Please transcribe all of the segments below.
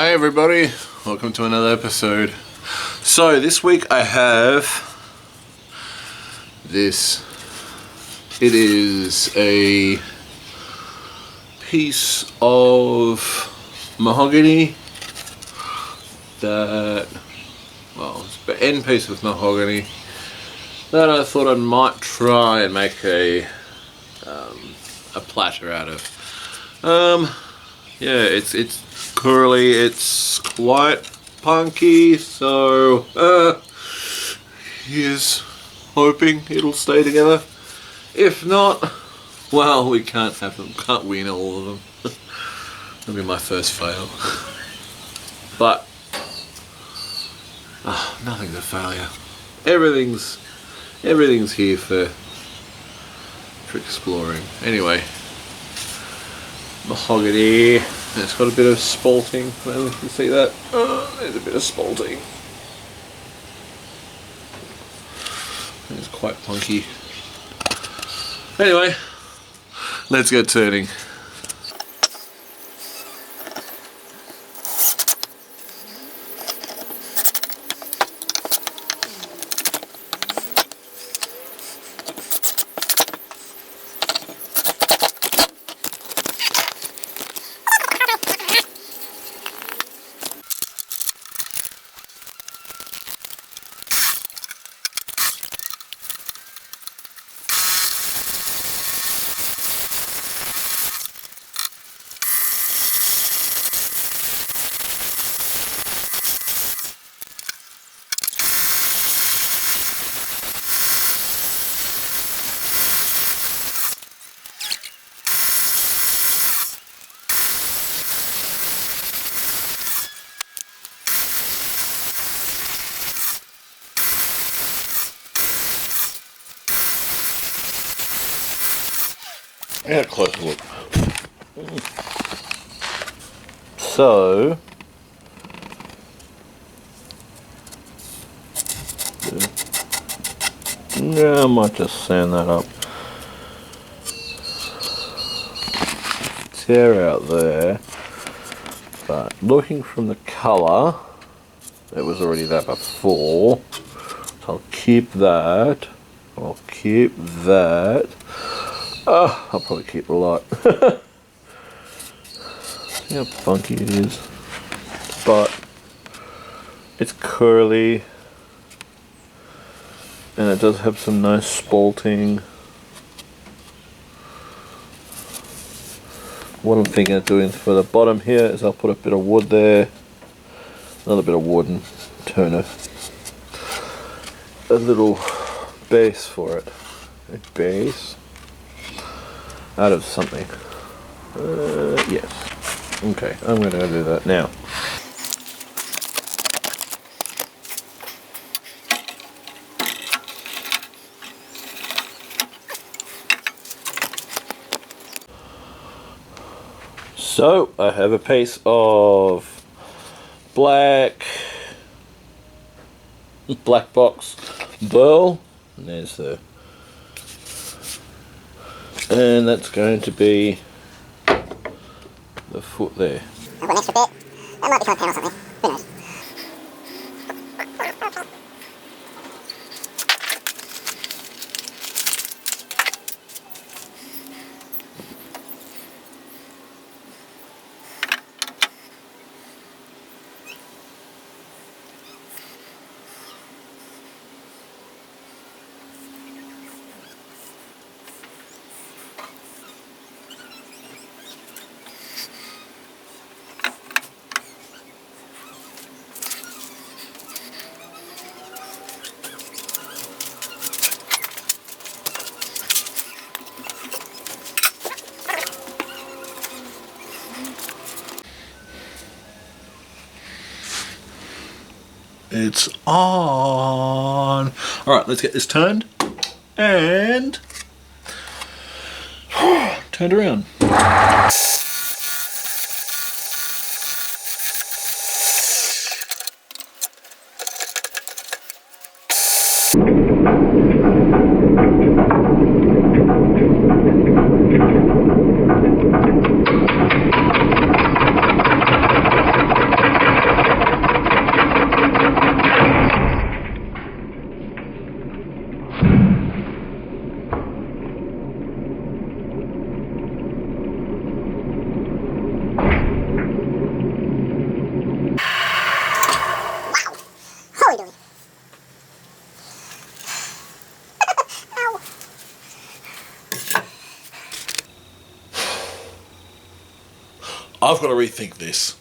Hey everybody, welcome to another episode. So this week I have this. It is a piece of mahogany that, well, it's the end piece of mahogany that I thought I might try and make a platter out of. Yeah, it's curly, it's quite punky, so here's hoping it'll stay together. If not, well, we can't have them, can't win all of them. That'll be my first fail. But nothing's a failure. Everything's here for exploring. Anyway, mahogany. It's got a bit of spalting. Well, you can see that. There's a bit of spalting. It's quite punky. Anyway, let's get turning. Yeah, close look. So, yeah, I might just sand that up. Tear out there, but looking from the colour, it was already there before, so I'll keep that. I'll keep that. I'll probably keep a lot. See how funky it is. But it's curly. And it does have some nice spalting. What I'm thinking of doing for the bottom here is I'll put a bit of wood there. Another bit of wood and turn a little base for it. A base. Out of something. Yes. Okay, I'm going to go do that now. So, I have a piece of black box burl, and there's the, and that's going to be the foot there. I've got an extra bit. That might be £5 or something. Who knows? It's on. Alright, let's get this turned and turned around. I've got to rethink this.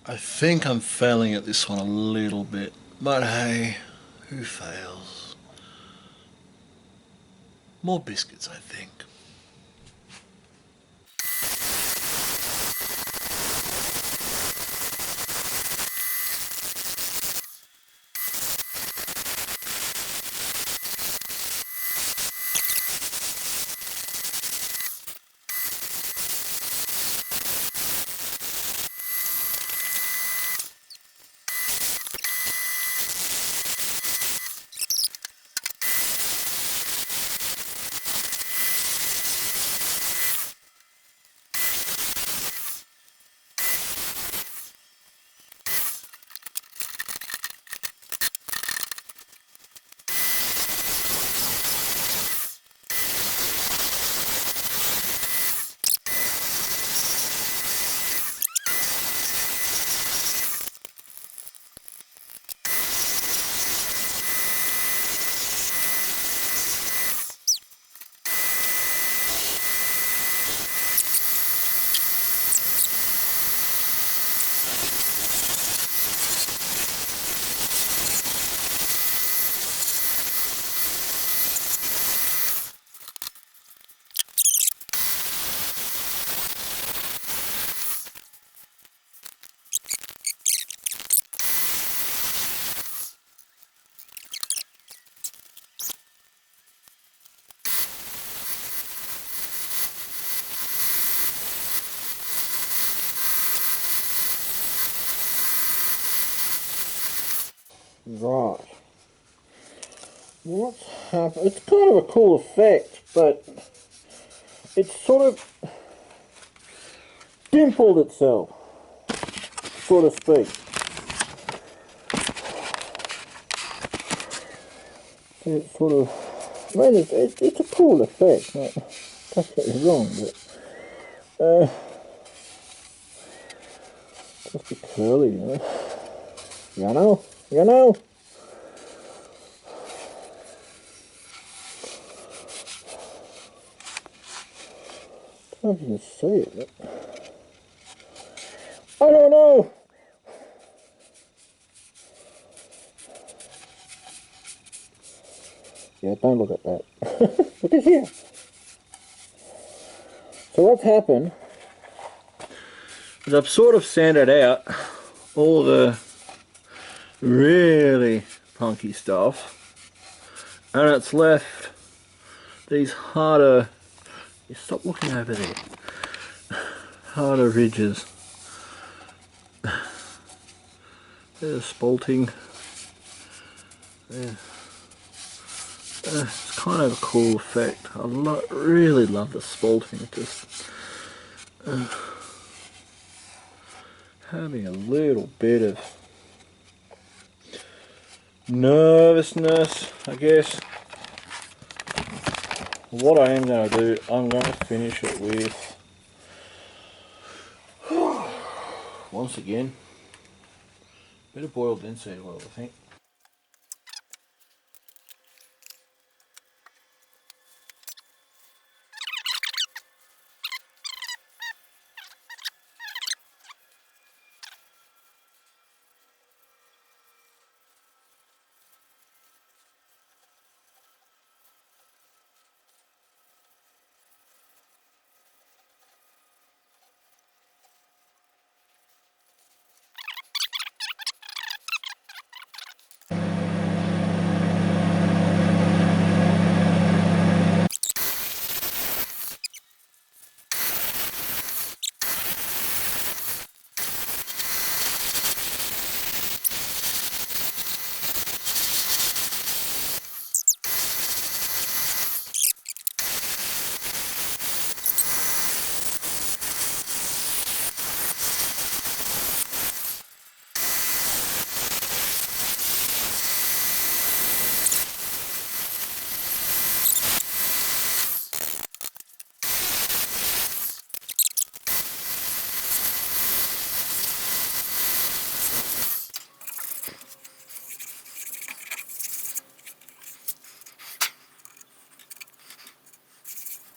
I think I'm failing at this one a little bit, but hey, who fails? More biscuits, I think. Right. What's happened? It's kind of a cool effect, but it's sort of dimpled itself, so to speak. It's sort of, I mean, it's a cool effect, don't get me wrong, but just a curly, you know. I don't know if you can see it, but I don't know. Yeah, don't look at that. Look at here. So what's happened is I've sort of sanded out all the really punky stuff, and it's left these harder, you stop looking over there, harder ridges. There's spalting. Yeah. It's kind of a cool effect. I really love the spalting. Just having a little bit of nervousness, I guess. What I am going to do, I'm going to finish it with, once again, Bit of boiled linseed oil, I think.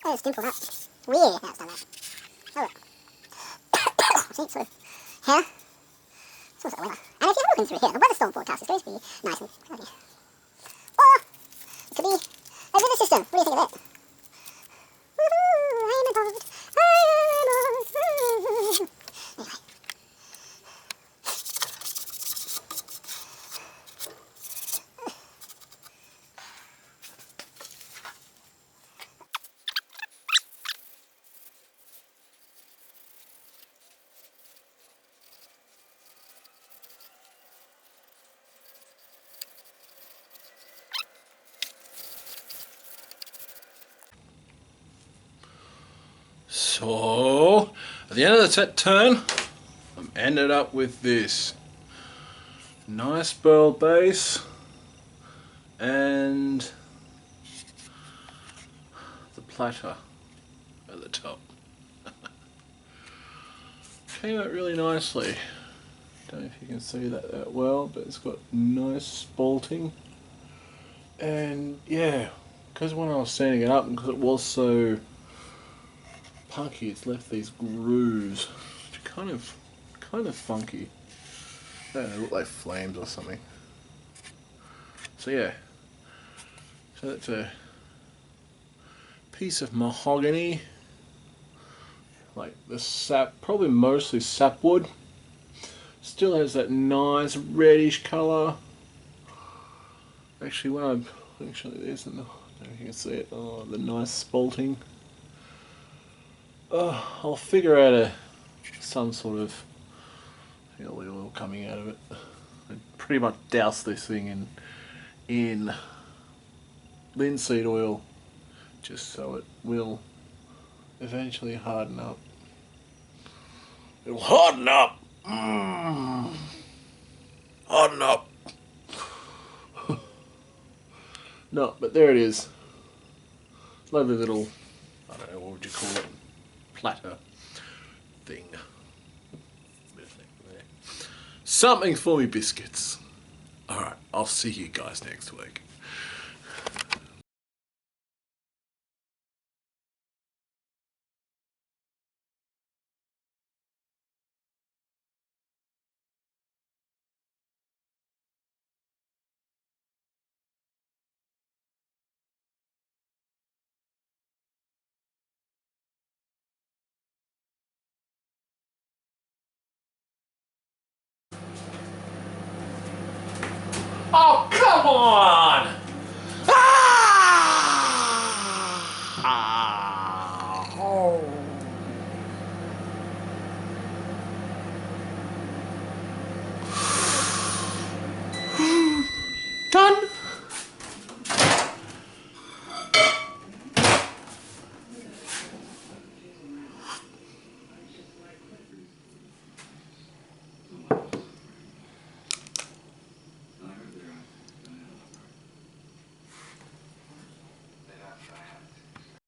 Oh, it's dimpled up. Weird how it's done that. Oh look. See, sort of here. Sort of weather. And if you're looking through here, the weather storm forecast is going to be nice and cloudy. Or it could be a river system. What do you think of it? Woohoo! I am a boat. I am a boat. Anyway. So, at the end of the set turn, I've ended up with this nice pearl base and the platter at the top. Came out really nicely. Don't know if you can see that well, but it's got nice spalting. And yeah, because when I was sanding it up, and because it was so punky, it's left these grooves, which are kind of funky. I don't know, they look like flames or something. So yeah, so that's a piece of mahogany, like the sap, probably mostly sapwood. Still has that nice reddish colour. Actually, when there's, I don't know if you can see it. Oh, the nice spalting. I'll figure out some sort of oil coming out of it. I pretty much douse this thing in linseed oil, just so it will eventually harden up. It'll harden up. Harden up. No, but there it is. Lovely little, I don't know, what would you call it? Platter thing. Something for me biscuits. Alright, I'll see you guys next week. Oh, come on! Ah! Oh. Done!